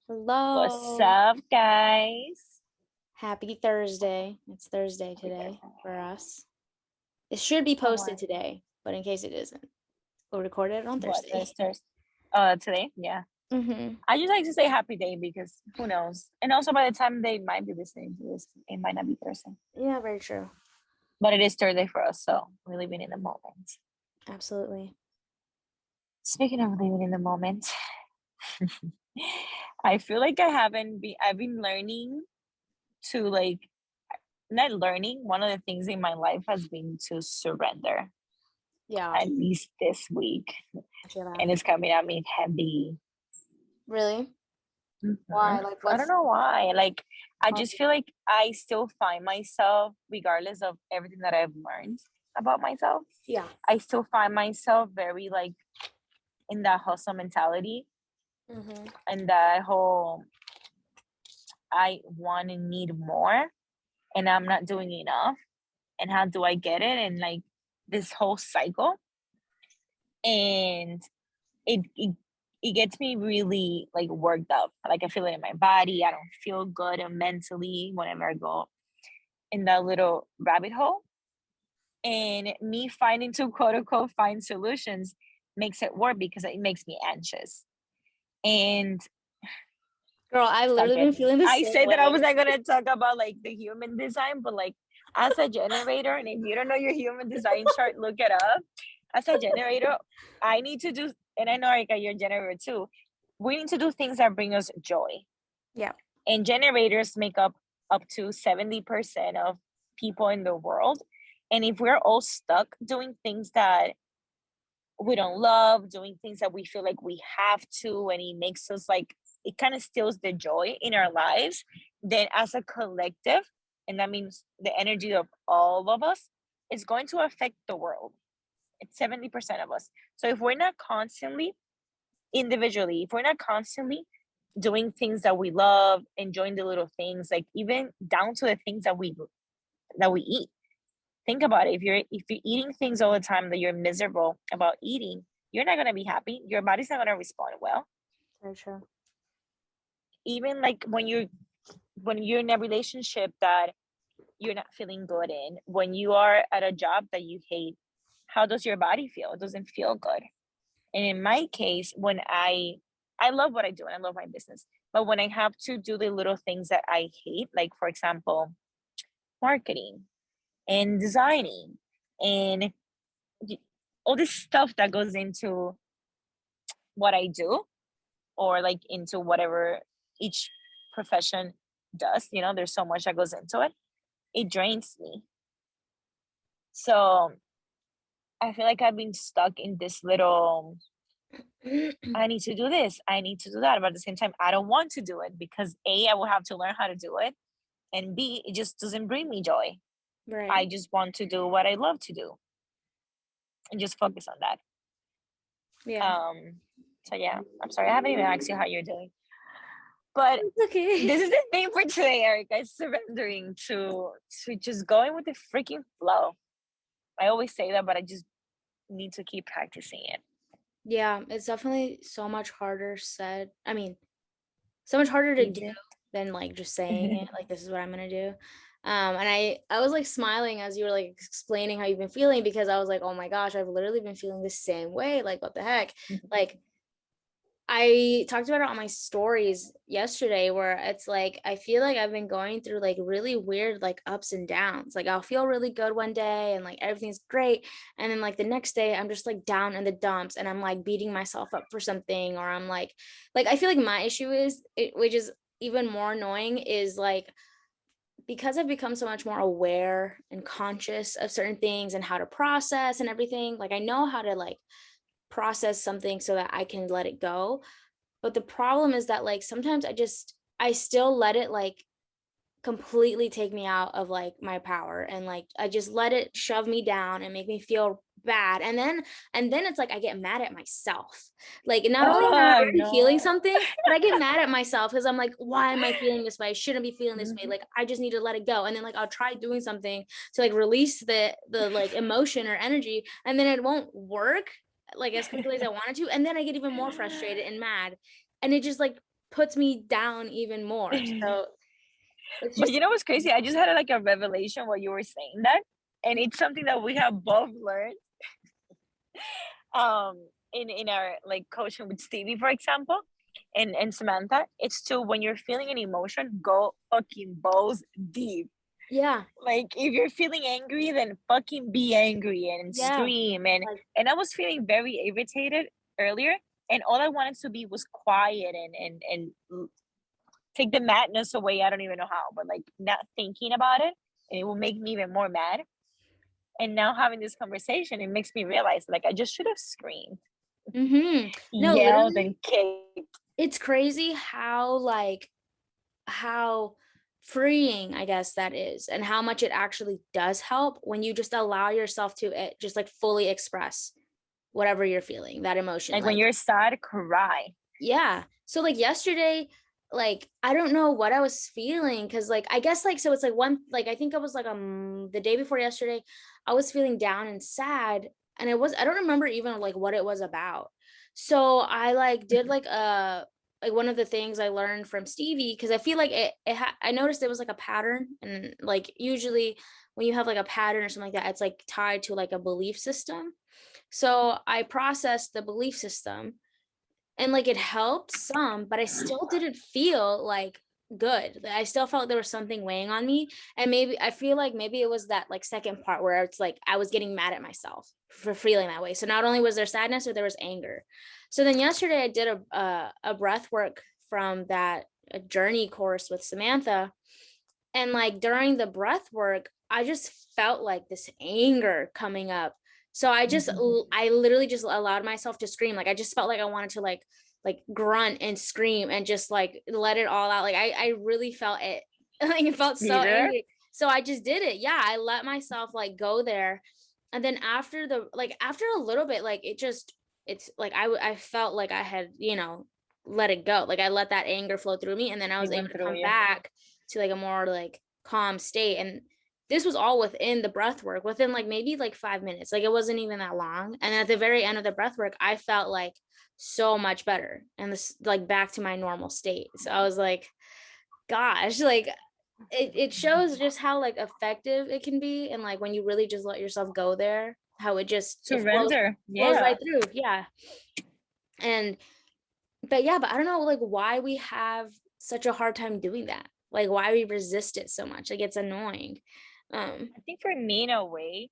What's Hello. up, guys? Happy Thursday. It's Thursday Happy today Thursday. for us. It should be How are posted you? today, but in case it isn't, we'll record it on What, Thursday. this Thursday? Today? Yeah. Mm-hmm. I just like to say happy day because who knows? And also, by the time they might be listening to this, it might not be Thursday. Yeah, very true. But it is Thursday for us, so we're living in the moment. Absolutely. Speaking of living in the moment, I feel like I've been learning to not learning. One of the things in my life has been to surrender, Yeah, at least this week. I feel that. And it's coming at me heavy. Really? Mhm. Why? Like, I don't what's know why. I um, just feel like I still find myself, regardless of everything that I've learned about myself, yeah. I still find myself very in that hustle mentality Mm-hmm. and that whole I want and need more and I'm not doing enough. And how do I get it? And this whole cycle. And it gets me really worked up. Like I feel it in my body. I don't feel good mentally whenever I go in that little rabbit hole. And me finding to quote unquote find solutions makes it work because it makes me anxious. And Girl, I've start literally been getting feeling the I same said that I was way. not gonna talk about the human design, but as a generator, and if you don't know your human design chart, look it up. As a generator, I need to do, and I know Erika, you're a generator too. We need to do things that bring us joy. Yeah. And generators make up to 70% of people in the world. And if we're all stuck doing things that we don't love, doing things that we feel like we have to, and it makes us it kind of steals the joy in our lives, then as a collective, and that means the energy of all of us, is going to affect the world. It's 70% of us. So if we're not constantly, individually, if we're not constantly doing things that we love, enjoying the little things, like even down to the things that we eat. Think about it. If you're eating things all the time that you're miserable about eating, you're not gonna be happy. Your body's not gonna respond well. Very true. Even when you're in a relationship that you're not feeling good in, when you are at a job that you hate, how does your body feel? It doesn't feel good. And in my case, when I love what I do and I love my business, but when I have to do the little things that I hate, like for example, marketing and designing and all this stuff that goes into what I do or into whatever each profession does, there's so much that goes into it. It drains me. So I feel like I've been stuck in this little I need to do this, I need to do that. But at the same time, I don't want to do it because A, I will have to learn how to do it. And B, it just doesn't bring me joy. Right. I just want to do what I love to do and just focus on that. Yeah. Um, so yeah, I'm sorry, I haven't even asked you how you're doing. But It's okay. this is the thing for today, Erika. Is surrendering to just going with the freaking flow. I always say that, but I just need to keep practicing it. Yeah, it's definitely so much harder said. I mean, so much harder to do Easy. than like just saying it like this is what I'm gonna do. And I was like smiling as you were like explaining how you've been feeling because I was like, oh my gosh, I've literally been feeling the same way. Like, what the heck? Like, I talked about it on my stories yesterday where it's like I feel like I've been going through like really weird like ups and downs. Like I'll feel really good one day and like everything's great, and then like the next day I'm just like down in the dumps and I'm like beating myself up for something, or I'm like I feel like my issue is which is even more annoying, is like because I've become so much more aware and conscious of certain things and how to process and everything. Like I know how to like process something so that I can let it go. But the problem is that like sometimes I still let it like completely take me out of like my power, and like I just let it shove me down and make me feel bad. And then it's like I get mad at myself. Like not only am I Oh already feeling no. something, but I get mad at myself because I'm like, why am I feeling this way? I shouldn't be feeling this way. Mhm. Like I just need to let it go. And then like I'll try doing something to like release the like emotion or energy, and then it won't work like as quickly as I wanted to. And then I get even more frustrated and mad. And it just like puts me down even more. So it's But just you know what's crazy? I just had like a revelation while you were saying that, and it's something that we have both learned in our like coaching with Stevie, for example, and Samantha. It's to, when you're feeling an emotion, go fucking balls deep. yeah, Like if you're feeling angry, then fucking be angry and yeah, scream. like And I was feeling very irritated earlier, and all I wanted to be was quiet and take the madness away. I don't even know how, but like not thinking about it, and it will make me even more mad. And now having this conversation, it makes me realize like I just should have screamed, no, yelled, literally, and kicked. it's crazy how like how freeing I guess that is, and how much it actually does help when you just allow yourself to just like fully express whatever you're feeling, that emotion. Like when Like, you're sad, cry. yeah. So like yesterday, like I don't know what I was feeling because like I guess like so it's like one like I think I was like the day before yesterday, I was feeling down and sad, and I don't remember even like what it was about. So I like did like one of the things I learned from Stevie, because I feel like I noticed there was like a pattern, and like usually when you have like a pattern or something like that, it's like tied to like a belief system. So I processed the belief system, and like it helped some, but I still didn't feel like good. I still felt there was something weighing on me, and maybe I feel like maybe it was that like second part where it's like I was getting mad at myself for feeling that way. So not only was there sadness, or there was anger. So then yesterday I did a breath work from that a journey course with Samantha, and like during the breath work, I just felt like this anger coming up. So I literally just allowed myself to scream. Like I just felt like I wanted to like grunt and scream and just like let it all out. Like I really felt it. Like it felt so Either. angry. So I just did it. Yeah, I let myself like go there. And then after a little bit, like it's like I felt like I had, let it go. Like I let that anger flow through me, and then I It was able went to through come you. back to like a more like calm state. And this was all within the breath work, within like maybe like 5 minutes. Like it wasn't even that long. And at the very end of the breath work, I felt like so much better, and this like back to my normal state. So I was like, gosh, like it shows just how like effective it can be. And like when you really just let yourself go there, how it Surrender. flows Yeah. right through. Yeah. And but I don't know like why we have such a hard time doing that. Like why we resist it so much. Like it's annoying. Um I think for me, in a way,